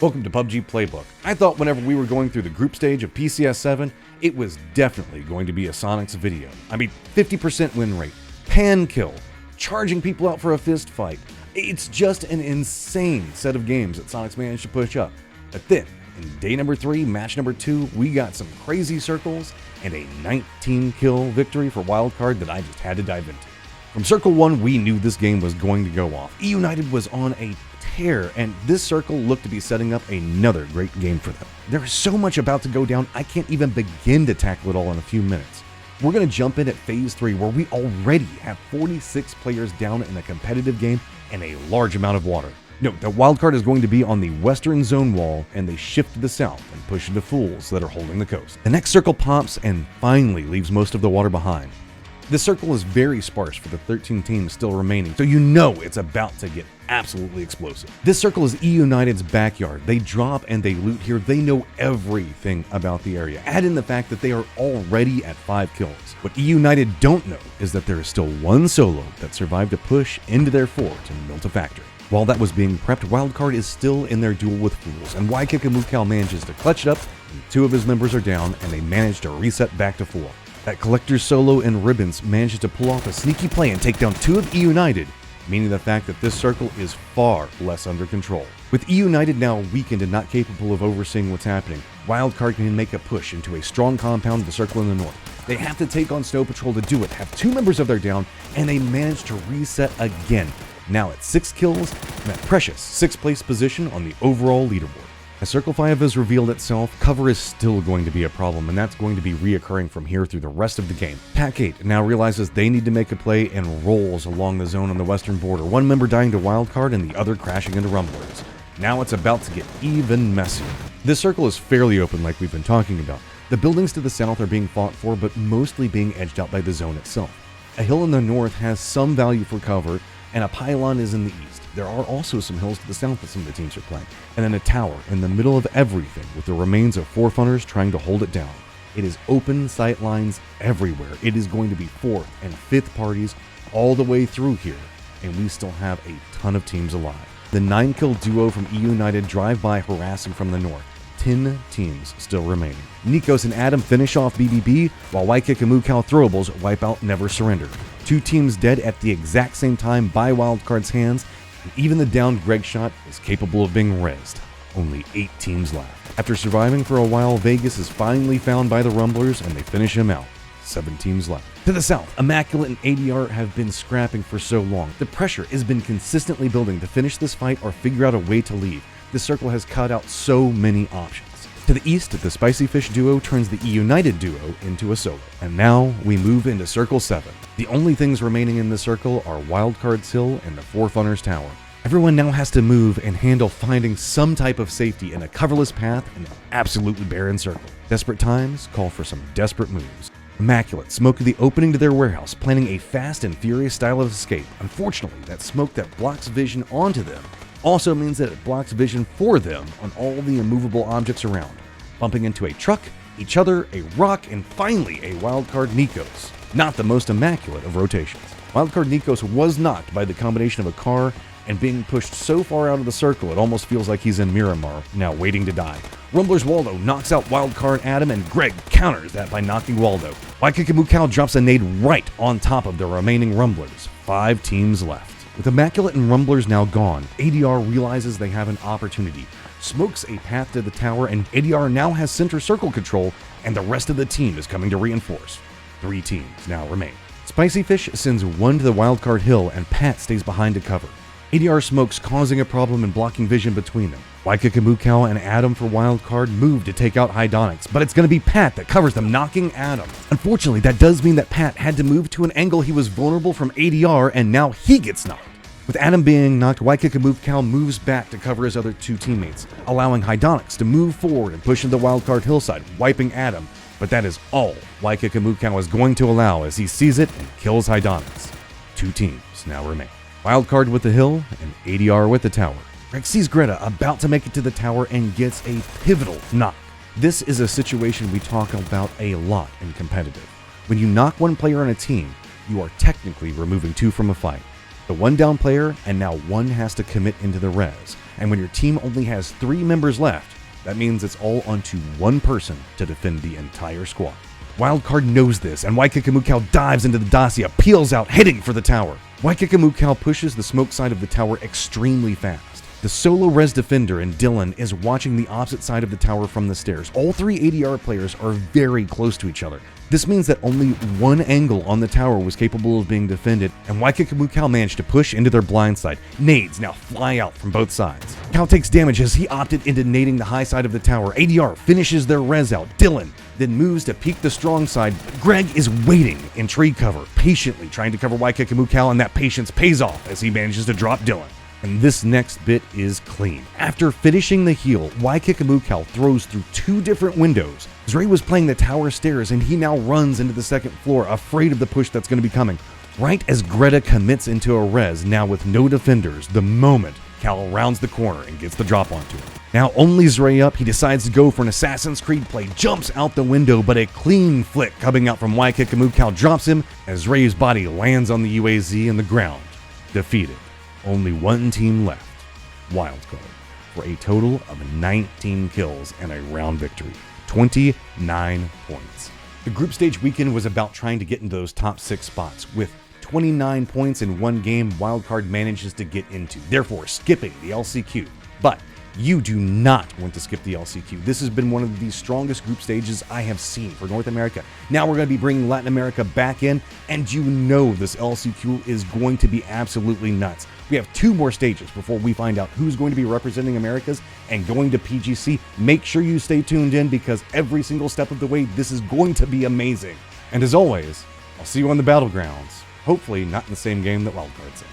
Welcome to PUBG Playbook. I thought whenever we were going through the group stage of PCS7, it was definitely going to be a Sonic's video. I mean, 50% win rate, pan kill, charging people out for a fist fight. It's just an insane set of games that Sonic's managed to push up. But then, in day number 3, match number 2, we got some crazy circles and a 19 kill victory for Wildcard that I just had to dive into. From Circle 1, we knew this game was going to go off. E-United was on a tear, and this circle looked to be setting up another great game for them. There is so much about to go down, I can't even begin to tackle it all in a few minutes. We're going to jump in at Phase 3, where we already have 46 players down in a competitive game and a large amount of water. Note that Wildcard is going to be on the western zone wall, and they shift to the south and push into fools that are holding the coast. The next circle pops and finally leaves most of the water behind. This circle is very sparse for the 13 teams still remaining, so you know it's about to get absolutely explosive. This circle is E-United's backyard. They drop and they loot here. They know everything about the area. Add in the fact that they are already at 5 kills. What E-United don't know is that there is still one solo that survived a push into their fort and built a factory. While that was being prepped, Wildcard is still in their duel with fools, and Fique manages to clutch it up, and 2 of his members are down, and they manage to reset back to 4. That Collector's Solo and Ribbons manages to pull off a sneaky play and take down 2 of E-United, meaning the fact that this circle is far less under control. With E-United now weakened and not capable of overseeing what's happening, Wildcard can make a push into a strong compound of the circle in the north. They have to take on Snow Patrol to do it, have 2 members of their down, and they manage to reset again. Now at 6 kills, and a precious 6th place position on the overall leaderboard. As Circle 5 has revealed itself, cover is still going to be a problem, and that's going to be reoccurring from here through the rest of the game. Pack 8 now realizes they need to make a play and rolls along the zone on the western border, one member dying to Wildcard and the other crashing into Rumblers. Now it's about to get even messier. This circle is fairly open like we've been talking about. The buildings to the south are being fought for, but mostly being edged out by the zone itself. A hill in the north has some value for cover, and a pylon is in the east. There are also some hills to the south that some of the teams are playing, and then a tower in the middle of everything with the remains of 4 funners trying to hold it down. It is open sight lines everywhere. It is going to be 4th and 5th parties all the way through here, and we still have a ton of teams alive. The 9-kill duo from E-United drive by harassing from the north. 10 teams still remaining. Nikos and Adam finish off BBB, while Fique throwables wipe out Never Surrender. 2 teams dead at the exact same time by Wildcard's hands, and even the downed Greg shot is capable of being rezzed. Only 8 teams left. After surviving for a while, Vegas is finally found by the Rumblers and they finish him out. 7 teams left. To the south, Immaculate and ADR have been scrapping for so long. The pressure has been consistently building to finish this fight or figure out a way to leave. This circle has cut out so many options. To the east, the Spicy Fish duo turns the E-United duo into a solo. And now we move into Circle 7. The only things remaining in this circle are Wildcard's Hill and the 4 Funners Tower. Everyone now has to move and handle finding some type of safety in a coverless path in an absolutely barren circle. Desperate times call for some desperate moves. Immaculate smoke the opening to their warehouse, planning a fast and furious style of escape. Unfortunately, that smoke that blocks vision onto them also means that it blocks vision for them on all the immovable objects around, bumping into a truck, each other, a rock, and finally a Wildcard Nikos. Not the most immaculate of rotations. Wildcard Nikos was knocked by the combination of a car and being pushed so far out of the circle it almost feels like he's in Miramar, now waiting to die. Rumbler's Waldo knocks out Wildcard Adam, and Greg counters that by knocking Waldo. Fique drops a nade right on top of the remaining Rumblers. 5 teams left. With Immaculate and Rumblers now gone, ADR realizes they have an opportunity, smokes a path to the tower, and ADR now has center circle control, and the rest of the team is coming to reinforce. 3 teams now remain. Spicy Fish sends 1 to the Wildcard Hill, and Pat stays behind to cover. ADR smokes causing a problem and blocking vision between them. Fique and Adam for Wildcard move to take out Hydonics, but it's going to be Pat that covers them, knocking Adam. Unfortunately, that does mean that Pat had to move to an angle he was vulnerable from ADR, and now he gets knocked. With Adam being knocked, Fique moves back to cover his other 2 teammates, allowing Hydonics to move forward and push into the Wildcard hillside, wiping Adam. But that is all Fique is going to allow as he sees it and kills Hydonics. 2 teams now remain. Wildcard with the hill and ADR with the tower. Greg sees Greta about to make it to the tower and gets a pivotal knock. This is a situation we talk about a lot in competitive. When you knock one player on a team, you are technically removing 2 from a fight. The one down player, and now one has to commit into the res. And when your team only has 3 members left, that means it's all onto one person to defend the entire squad. Wildcard knows this, and Waikakamukau dives into the Dacia, peels out, heading for the tower. Waikakamukau pushes the smoke side of the tower extremely fast. The solo res defender and Dylan is watching the opposite side of the tower from the stairs. All 3 ADR players are very close to each other. This means that only one angle on the tower was capable of being defended, and Waikakamukau managed to push into their blind side. Nades now fly out from both sides. Cal takes damage as he opted into nading the high side of the tower. ADR finishes their res out. Dylan then moves to peek the strong side. Greg is waiting in tree cover, patiently trying to cover Waikakamukau, and that patience pays off as he manages to drop Dylan. And this next bit is clean. After finishing the heal, Waikakamukau throws through 2 different windows. Zray was playing the tower stairs, and he now runs into the 2nd floor, afraid of the push that's going to be coming. Right as Greta commits into a res, now with no defenders, the moment Cal rounds the corner and gets the drop onto him. Now only Zray up, he decides to go for an Assassin's Creed play, jumps out the window, but a clean flick coming out from Waikakamukau drops him as Zray's body lands on the UAZ in the ground. Defeated. Only one team left, Wildcard, for a total of 19 kills and a round victory, 29 points. The group stage weekend was about trying to get into those top 6 spots. With 29 points in one game, Wildcard manages to get into, therefore skipping the LCQ. But you do not want to skip the LCQ. This has been one of the strongest group stages I have seen for North America. Now we're going to be bringing Latin America back in, and you know this LCQ is going to be absolutely nuts. We have 2 more stages before we find out who's going to be representing Americas and going to PGC. Make sure you stay tuned in because every single step of the way, this is going to be amazing. And as always, I'll see you on the Battlegrounds. Hopefully not in the same game that Wildcard's in.